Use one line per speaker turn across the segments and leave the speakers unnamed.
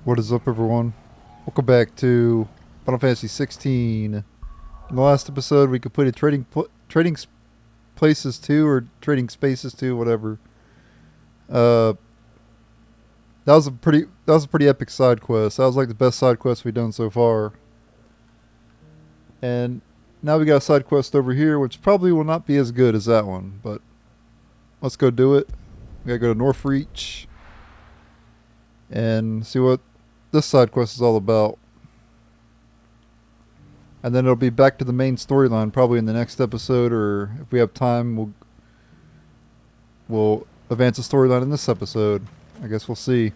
What is up, everyone? Welcome back to Final Fantasy 16. In the last episode, we completed places 2 or trading spaces 2, whatever. Uh, that was a pretty epic side quest. That was like the best side quest we've done so far. And now we got a side quest over here, which probably will not be as good as that one, but let's go do it. We gotta go to Northreach and see what this side quest is all about. And then it'll be back to the main storyline probably in the next episode, or if we have time, we'll advance the storyline in this episode. I guess we'll see.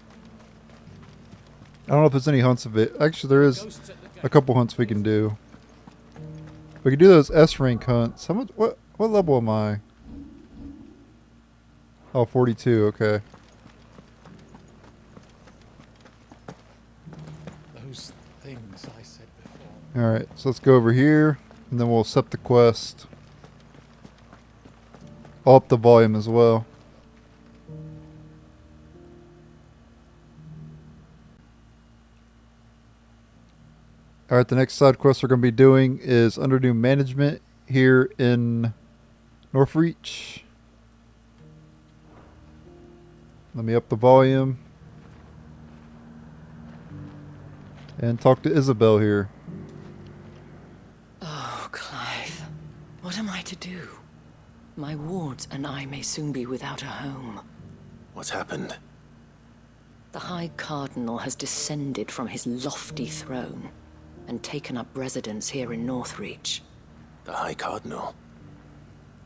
I don't know if there's any hunts of it. Actually, there is a couple hunts we can do. We can do those S rank hunts. How much? What level am I? Oh, 42. Okay.
Those things I said before.
All right. So let's go over here, and then we'll accept the quest. I'll up the volume as well. Alright, the next side quest we're going to be doing is under new management here in Northreach. Let me up the volume. And talk to Isabel here.
Oh, Clive. What am I to do? My wards and I may soon be without a home.
What's happened?
The High Cardinal has descended from his lofty throne and taken up residence here in Northreach.
The High Cardinal?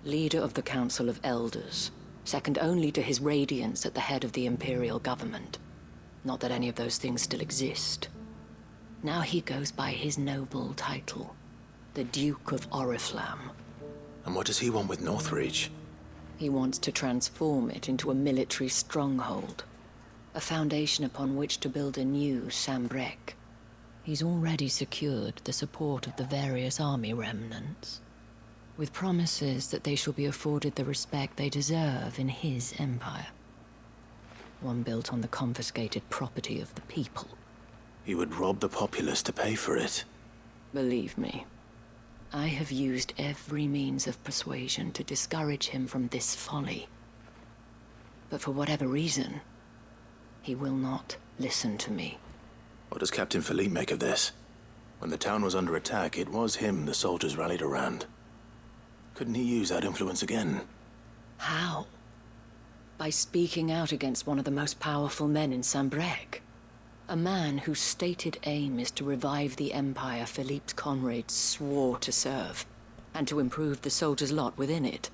Leader of the Council of Elders, second only to his Radiance at the head of the Imperial government. Not that any of those things still exist. Now he goes by his noble title, the Duke of Oriflamme.
And what does he want with Northreach?
He wants to transform it into a military stronghold, a foundation upon which to build a new Sambrec. He's already secured the support of the various army remnants, with promises that they shall be afforded the respect they deserve in his empire. One built on the confiscated property of the people.
He would rob the populace to pay for it.
Believe me, I have used every means of persuasion to discourage him from this folly. But for whatever reason, he will not listen to me.
What does Captain Philippe make of this? When the town was under attack, it was him the soldiers rallied around. Couldn't he use that influence again?
How? By speaking out against one of the most powerful men in Sambrec. A man whose stated aim is to revive the empire Philippe's comrades swore to serve, and to improve the soldiers' lot within it.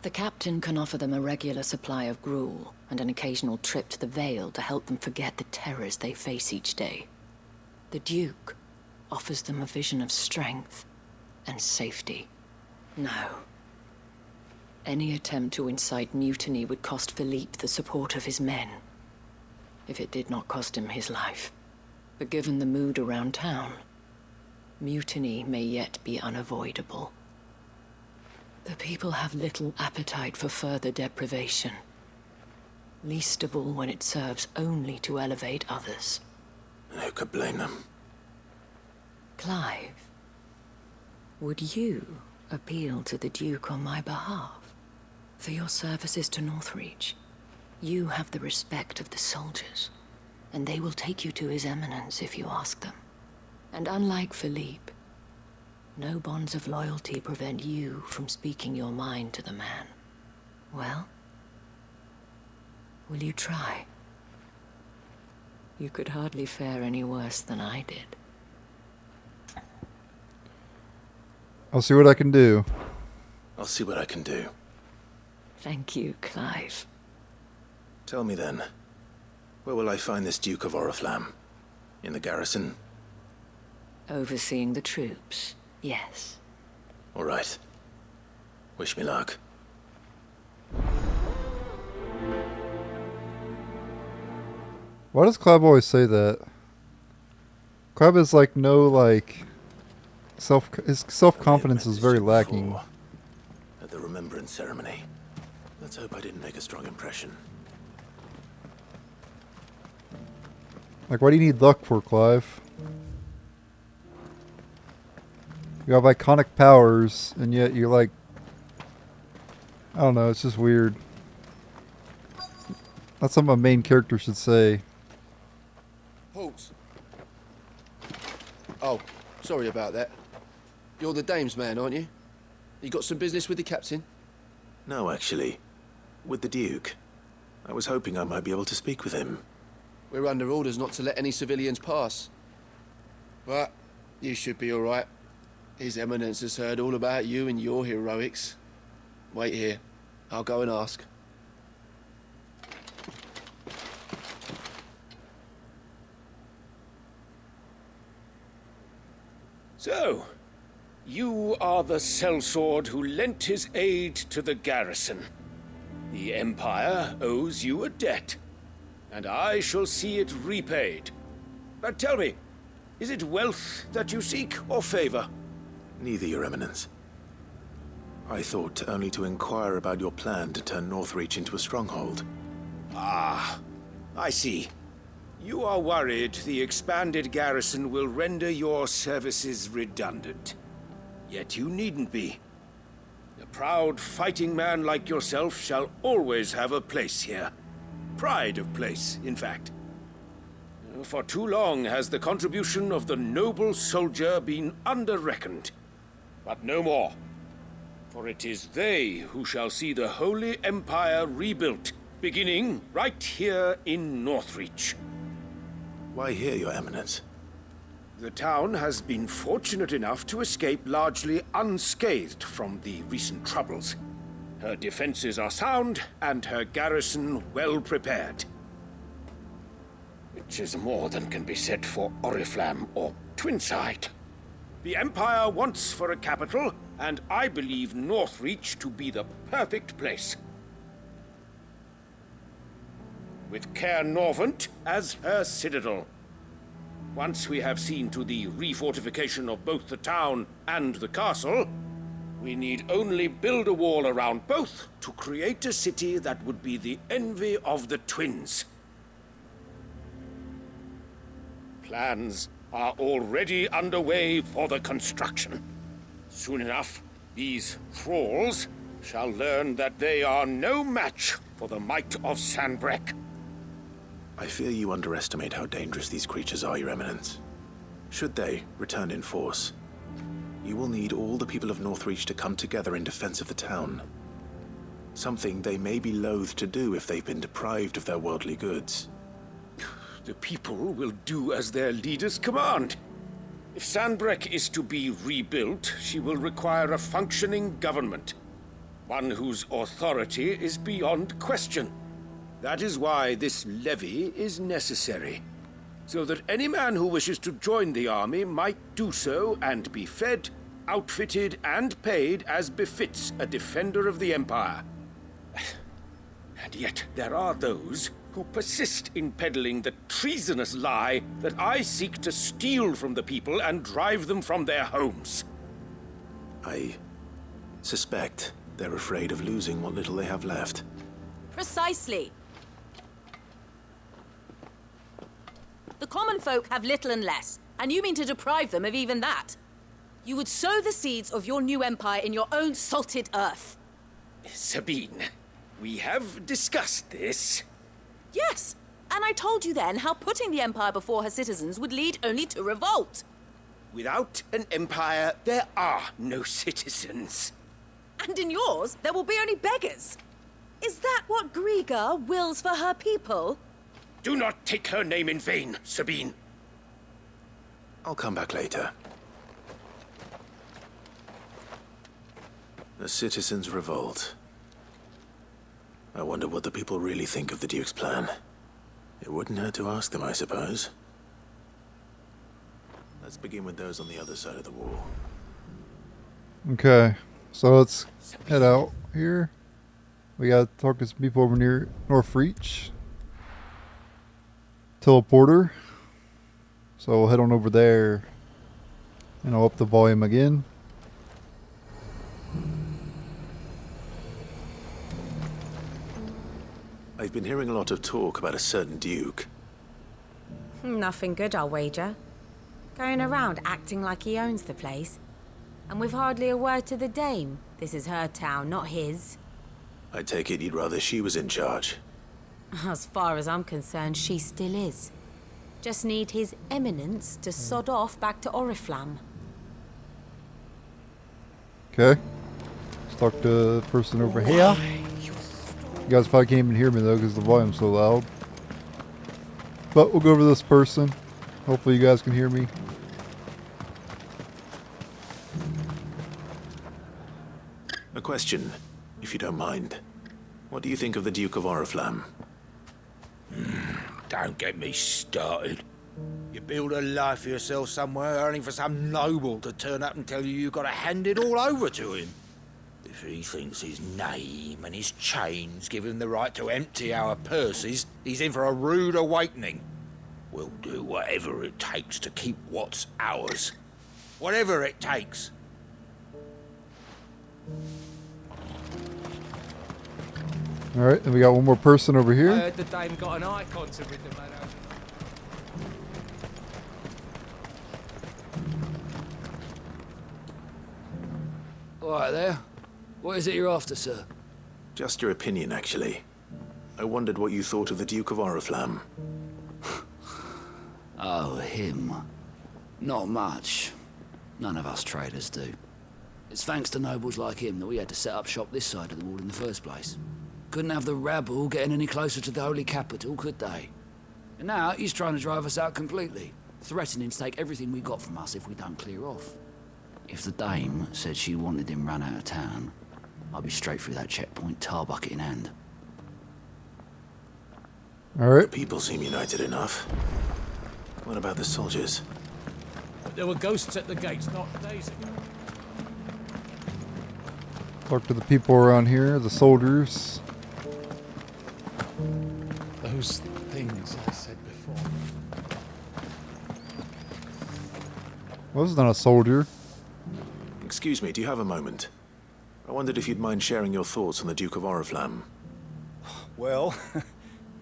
The captain can offer them a regular supply of gruel, and an occasional trip to the Vale to help them forget the terrors they face each day. The Duke offers them a vision of strength and safety. No. Any attempt to incite mutiny would cost Philippe the support of his men, if it did not cost him his life. But given the mood around town, mutiny may yet be unavoidable. The people have little appetite for further deprivation, least of all when it serves only to elevate others.
And who could blame them?
Clive, would you appeal to the Duke on my behalf? For your services to Northreach, you have the respect of the soldiers, and they will take you to His Eminence if you ask them. And unlike Philippe, no bonds of loyalty prevent you from speaking your mind to the man. Well, will you try? You could hardly fare any worse than I did.
I'll see what I can do.
I'll see what I can do.
Thank you, Clive.
Tell me then, where will I find this Duke of Oriflamme? In the garrison?
Overseeing the troops, yes.
All right. Wish me luck.
Why does Clive always say that? Clive is like his self-confidence is very lacking.
At the remembrance ceremony. Let's hope I didn't make a strong impression.
Like, what do you need luck for, Clive? You have iconic powers, and yet you're like... I don't know, it's just weird. That's something a main character should say.
Halt. Oh, sorry about that. You're the dame's man, aren't you? You got some business with the captain?
No, actually. With the Duke. I was hoping I might be able to speak with him.
We're under orders not to let any civilians pass. But you should be all right. His Eminence has heard all about you and your heroics. Wait here. I'll go and ask.
So, you are the sellsword who lent his aid to the garrison. The Empire owes you a debt, and I shall see it repaid. But tell me, is it wealth that you seek, or favor?
Neither, Your Eminence. I thought only to inquire about your plan to turn Northreach into a stronghold.
Ah, I see. You are worried the expanded garrison will render your services redundant. Yet you needn't be. A proud fighting man like yourself shall always have a place here. Pride of place, in fact. For too long has the contribution of the noble soldier been under-reckoned. But no more. For it is they who shall see the Holy Empire rebuilt, beginning right here in Northreach.
Why here, Your Eminence?
The town has been fortunate enough to escape largely unscathed from the recent troubles. Her defenses are sound, and her garrison well prepared. Which is more than can be said for Oriflamme or Twinside. The Empire wants for a capital, and I believe Northreach to be the perfect place. With Caer Norvent as her citadel. Once we have seen to the refortification of both the town and the castle, we need only build a wall around both to create a city that would be the envy of the twins. Plans are already underway for the construction. Soon enough, these thralls shall learn that they are no match for the might of Sanbreque.
I fear you underestimate how dangerous these creatures are, Your Eminence. Should they return in force, you will need all the people of Northreach to come together in defense of the town. Something they may be loath to do if they've been deprived of their worldly goods.
The people will do as their leaders command. If Sanbreque is to be rebuilt, she will require a functioning government. One whose authority is beyond question. That is why this levy is necessary. So that any man who wishes to join the army might do so and be fed, outfitted, and paid as befits a defender of the Empire. And yet there are those who persist in peddling the treasonous lie that I seek to steal from the people and drive them from their homes.
I suspect they're afraid of losing what little they have left.
Precisely. The common folk have little and less, and you mean to deprive them of even that. You would sow the seeds of your new empire in your own salted earth.
Sabine, we have discussed this.
Yes, and I told you then how putting the empire before her citizens would lead only to revolt.
Without an empire, there are no citizens.
And in yours, there will be only beggars. Is that what Griga wills for her people?
Do not take her name in vain, Sabine.
I'll come back later. The citizens revolt. I wonder what the people really think of the Duke's plan. It wouldn't hurt to ask them, I suppose. Let's begin with those on the other side of the wall.
Okay, so let's head out here. We gotta talk to some people over near Northreach. Teleporter. So we'll head on over there. And I'll up the volume again.
I've been hearing a lot of talk about a certain Duke.
Nothing good, I'll wager. Going around acting like he owns the place. And with hardly a word to the dame. This is her town, not his.
I take it you'd rather she was in charge.
As far as I'm concerned, she still is. Just need his eminence to sod off back to Oriflamme.
Okay. Let's talk to the person over here. You guys probably can't even hear me though because the volume's so loud. But we'll go over this person. Hopefully you guys can hear me.
A question, if you don't mind. What do you think of the Duke of Oriflamme?
Don't get me started. You build a life for yourself somewhere, only for some noble to turn up and tell you got to hand it all over to him. If he thinks his name and his chains give him the right to empty our purses, he's in for a rude awakening. We'll do whatever it takes to keep what's ours. Whatever it takes.
Alright, then we got one more person over
I
here.
heard the dame got an eye concert with the man.
All right there. What is it you're after, sir?
Just your opinion, actually. I wondered what you thought of the Duke of Oriflamme.
Oh, him. Not much. None of us traders do. It's thanks to nobles like him that we had to set up shop this side of the wall in the first place. Couldn't have the rabble getting any closer to the holy capital, could they? And now he's trying to drive us out completely, threatening to take everything we got from us if we don't clear off. If the dame said she wanted him run out of town, I'd be straight through that checkpoint, tar bucket in hand.
Alright.
People seem united enough. What about the soldiers?
There were ghosts at the gates not days ago.
Talk to the people around here, the soldiers.
Those things I said before.
Well, this is not a soldier.
Excuse me, do you have a moment? I wondered if you'd mind sharing your thoughts on the Duke of Oriflamme.
Well,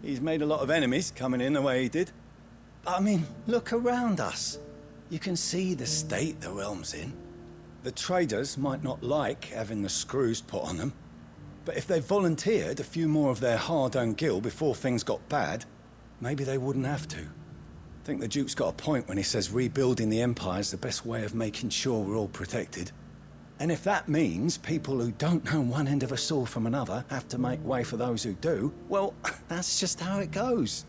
he's made a lot of enemies coming in the way he did. But I mean, look around us. You can see the state the realm's in. The traders might not like having the screws put on them, but if they volunteered a few more of their hard-earned gil before things got bad, maybe they wouldn't have to. I think the Duke's got a point when he says rebuilding the Empire's the best way of making sure we're all protected. And if that means people who don't know one end of a sword from another have to make way for those who do, well, that's just how it goes.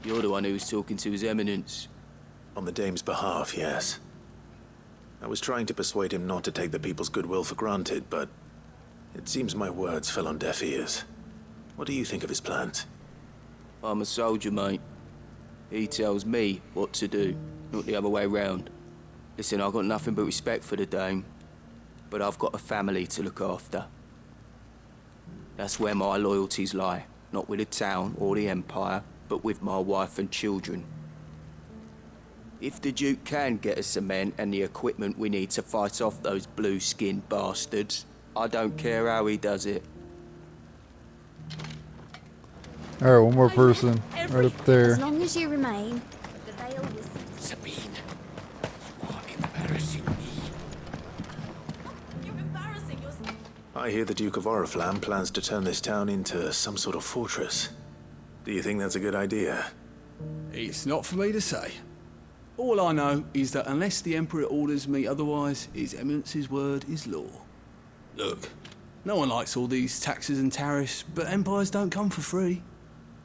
You're the one who was talking to His Eminence.
On the dame's behalf, yes. I was trying to persuade him not to take the people's goodwill for granted, but it seems my words fell on deaf ears. What do you think of his plans?
I'm a soldier, mate. He tells me what to do, not the other way round. Listen, I've got nothing but respect for the dame, but I've got a family to look after. That's where my loyalties lie, not with the town or the Empire, but with my wife and children. If the Duke can get us cement and the equipment we need to fight off those blue-skinned bastards, I don't care how he does it.
Alright, one more person. Right up there.
As long as you remain, the veil will...
Sabine, you are embarrassing me.
You're embarrassing yourself.
I hear the Duke of Oriflamme plans to turn this town into some sort of fortress. Do you think that's a good idea?
It's not for me to say. All I know is that unless the Emperor orders me otherwise, His Eminence's word is law. Look, no one likes all these taxes and tariffs, but empires don't come for free.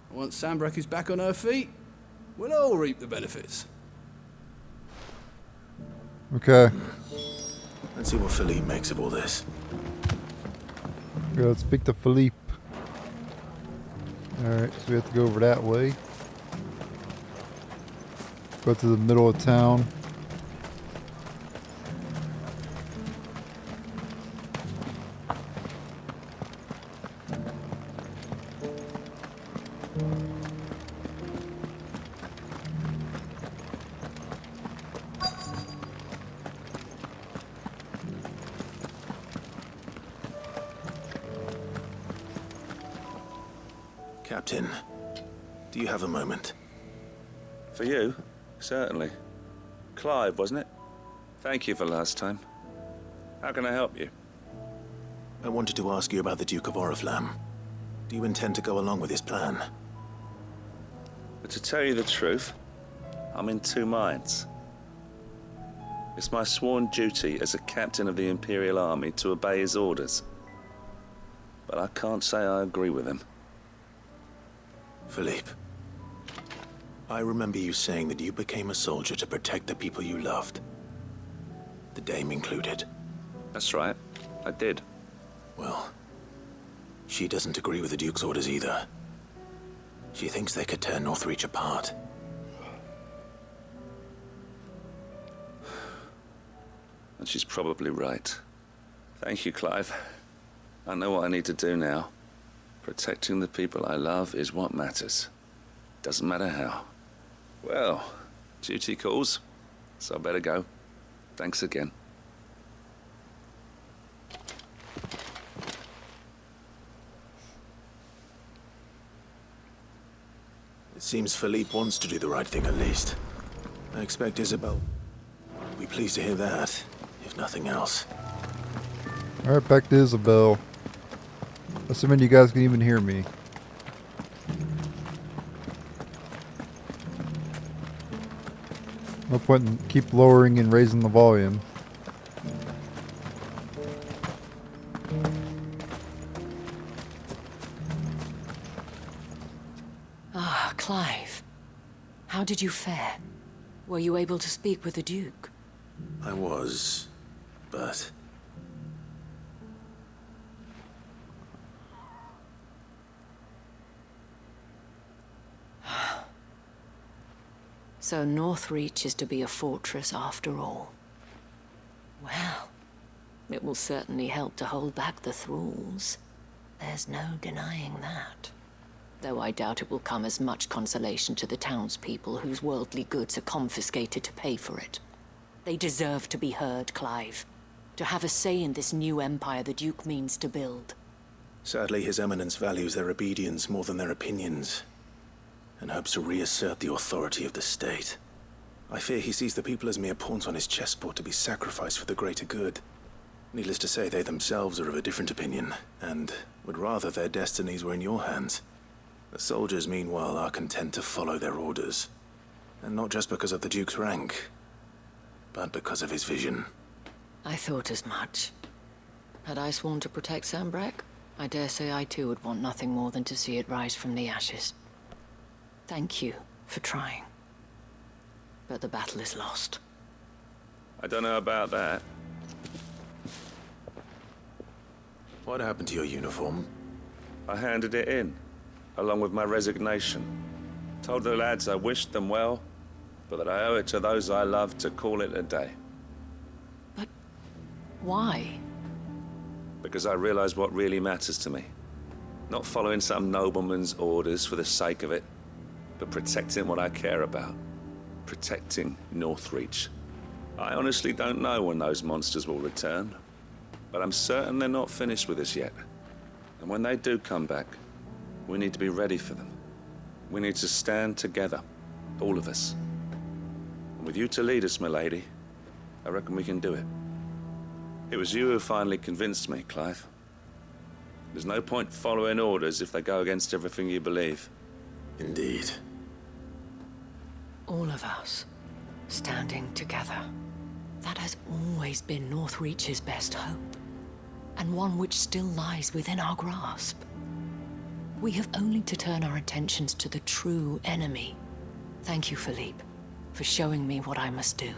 Once Sanbreque is back on her feet, we'll all reap the benefits.
Okay.
Let's see what Philippe makes of all this.
Okay, let's speak to Philippe. Alright, so we have to go over that way. Go to the middle of town.
Captain, do you have a moment?
For you? Certainly. Clive, wasn't it? Thank you for last time. How can I help you?
I wanted to ask you about the Duke of Oriflamme. Do you intend to go along with his plan?
But to tell you the truth, I'm in two minds. It's my sworn duty as a captain of the Imperial Army to obey his orders. But I can't say I agree with him.
Philippe, I remember you saying that you became a soldier to protect the people you loved. The Dame included.
That's right, I did.
Well, she doesn't agree with the Duke's orders either. She thinks they could tear Northreach apart.
And she's probably right. Thank you, Clive. I know what I need to do now. Protecting the people I love is what matters. Doesn't matter how. Well, duty calls, so I better go. Thanks again.
It seems Philippe wants to do the right thing at least. I expect Isabel will be pleased to hear that, if nothing else.
Alright, back to Isabel. Assuming you guys can even hear me. No point in keep lowering and raising the volume.
Ah, Clive. How did you fare? Were you able to speak with the Duke?
I was, but...
So Northreach is to be a fortress after all. Well, it will certainly help to hold back the thralls. There's no denying that. Though I doubt it will come as much consolation to the townspeople whose worldly goods are confiscated to pay for it. They deserve to be heard, Clive. To have a say in this new empire the Duke means to build.
Sadly, His Eminence values their obedience more than their opinions, and hopes to reassert the authority of the state. I fear he sees the people as mere pawns on his chessboard to be sacrificed for the greater good. Needless to say, they themselves are of a different opinion, and would rather their destinies were in your hands. The soldiers, meanwhile, are content to follow their orders. And not just because of the Duke's rank, but because of his vision.
I thought as much. Had I sworn to protect Sanbreque, I dare say I too would want nothing more than to see it rise from the ashes. Thank you for trying. But the battle is lost.
I don't know about that.
What happened to your uniform?
I handed it in, along with my resignation. Told the lads I wished them well, but that I owe it to those I love to call it a day.
But why?
Because I realize what really matters to me. Not following some nobleman's orders for the sake of it, but protecting what I care about. Protecting Northreach. I honestly don't know when those monsters will return, but I'm certain they're not finished with us yet. And when they do come back, we need to be ready for them. We need to stand together, all of us. And with you to lead us, milady, I reckon we can do it. It was you who finally convinced me, Clive. There's no point following orders if they go against everything you believe.
Indeed.
All of us, standing together. That has always been Northreach's best hope, and one which still lies within our grasp. We have only to turn our attentions to the true enemy. Thank you, Philippe, for showing me what I must do.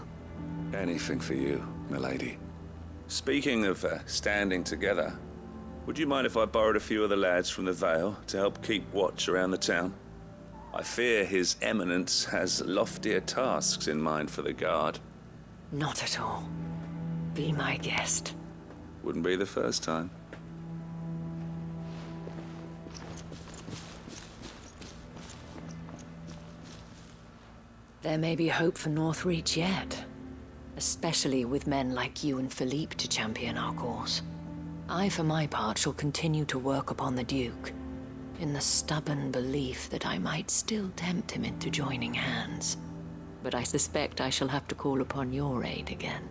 Anything for you, milady. Speaking of standing together, would you mind if I borrowed a few of the lads from the Vale to help keep watch around the town? I fear His Eminence has loftier tasks in mind for the guard.
Not at all. Be my guest.
Wouldn't be the first time.
There may be hope for Northreach yet. Especially with men like you and Philippe to champion our cause. I, for my part, shall continue to work upon the Duke. in the stubborn belief that I might still tempt him into joining hands. But I suspect I shall have to call upon your aid again.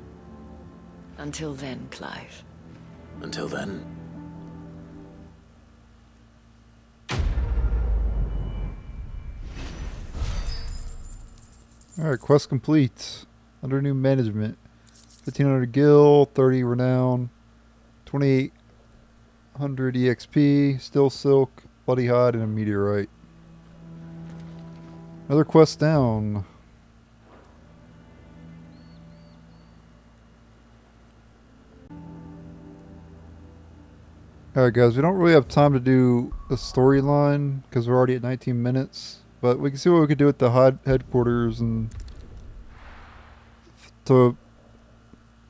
Until then, Clive.
Until then.
Alright, quest complete. Under new management. 1500 gil, 30 renown, 2800 EXP, still silk, bloody hide, and a meteorite. Another quest down. Alright guys, we don't really have time to do the storyline because we're already at 19 minutes. But we can see what we could do at the headquarters, and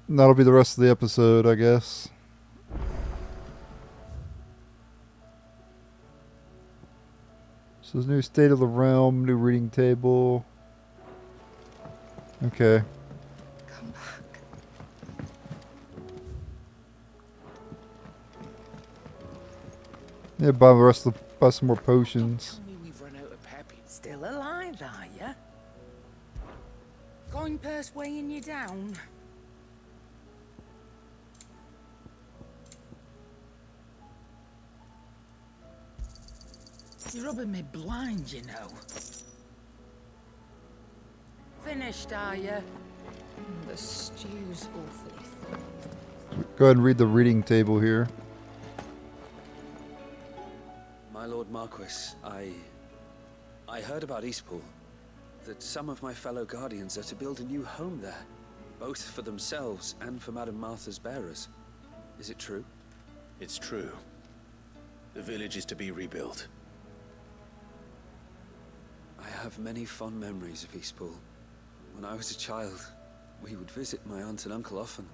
that'll be the rest of the episode, I guess. So there's new state of the realm, new reading table. Okay.
Come back.
Yeah, buy some more potions.
Still alive, are ya? Going purse weighing you down? You're rubbing me blind, you know. Finished, are ya?
The stew's awfully thin.
Go ahead and read the reading table here.
My Lord Marquis, I heard about Eastpool, that some of my fellow Guardians are to build a new home there, both for themselves and for Madame Martha's bearers. Is it true?
It's true. The village is to be rebuilt.
I have many fond memories of Eastpool. When I was a child, we would visit my aunt and uncle often.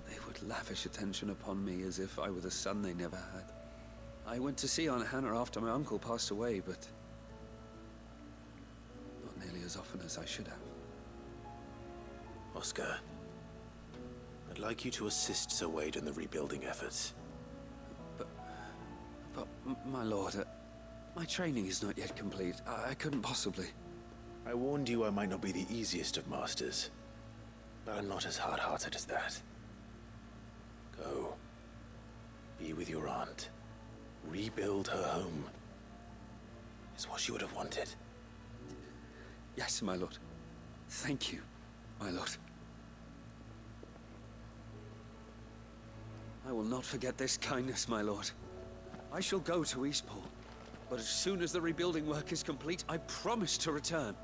They would lavish attention upon me as if I were the son they never had. I went to see Aunt Hannah after my uncle passed away, but not nearly as often as I should have.
Oscar, I'd like you to assist Sir Wade in the rebuilding efforts.
But my lord, my training is not yet complete. I couldn't possibly.
I warned you I might not be the easiest of masters, but I'm not as hard-hearted as that. Go. Be with your aunt. Rebuild her home. Is what she would have wanted.
Yes, my lord. Thank you, my lord. I will not forget this kindness, my lord. I shall go to Eastpool, but as soon as the rebuilding work is complete, I promise to return.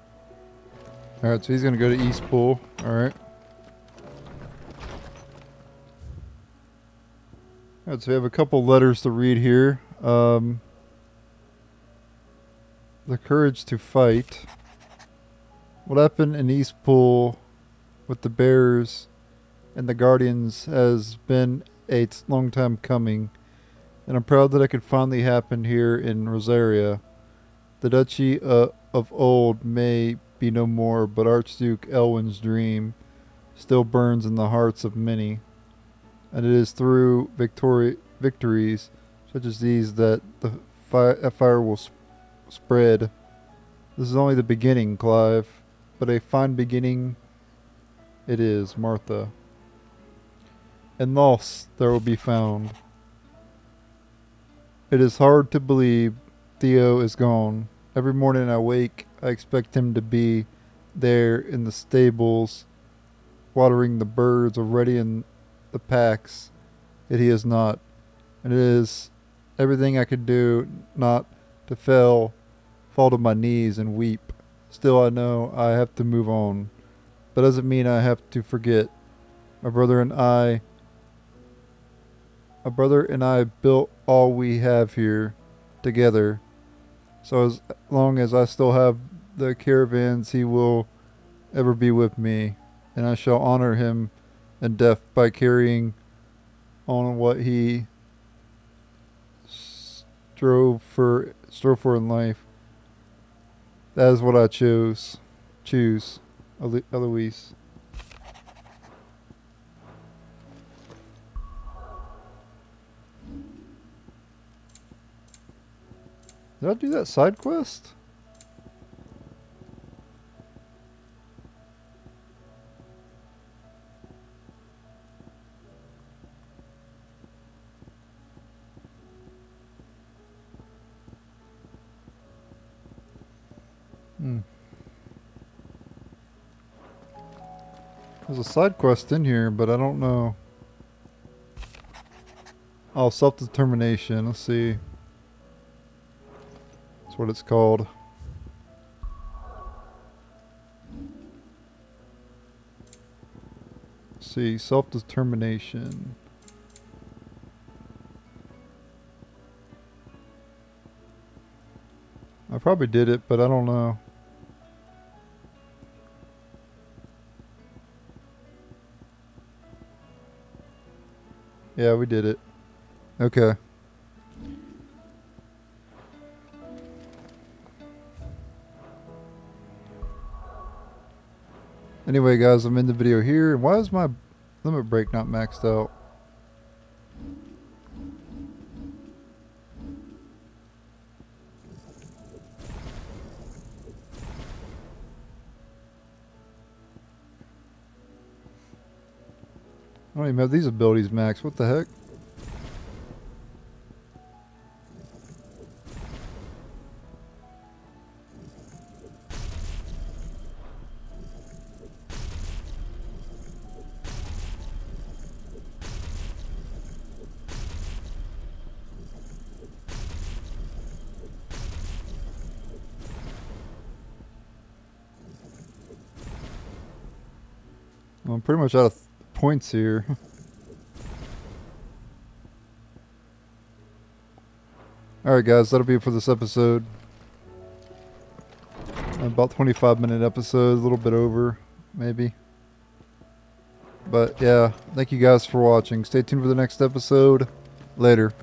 Alright, so he's going to go to Eastpool. Alright. Alright, so we have a couple letters to read here. The courage to fight. What happened in Eastpool with the Bears and the Guardians has been a long time coming, and I'm proud that it could finally happen here in Rosaria. The Duchy of old may be no more, but Archduke Elwin's dream still burns in the hearts of many, and it is through victories such as these that the fire will spread. This is only the beginning, Clive, but a fine beginning it is, Martha. And lost there will be found. It is hard to believe Theo is gone. Every morning I wake, I expect him to be there in the stables, watering the birds already in the packs, yet he is not. And it is everything I could do not to fall to my knees and weep. Still I know I have to move on. But doesn't mean I have to forget. My brother and I built all we have here together. So as long as I still have the caravans, he will ever be with me, and I shall honor him in death by carrying on what he strove for in life. That is what I choose, Eloise. Did I do that side quest? There's a side quest in here, but I don't know. Oh, self-determination. Let's see. That's what it's called. Let's see, self-determination. I probably did it, but I don't know. Yeah, we did it. Okay. Anyway, guys, I'm in the video here. Why is my limit break not maxed out? I don't even have these abilities maxed. What the heck? Well, I'm pretty much out of points here. Alright guys, that'll be it for this episode. About 25-minute episode, a little bit over, maybe. But yeah, thank you guys for watching. Stay tuned for the next episode. Later.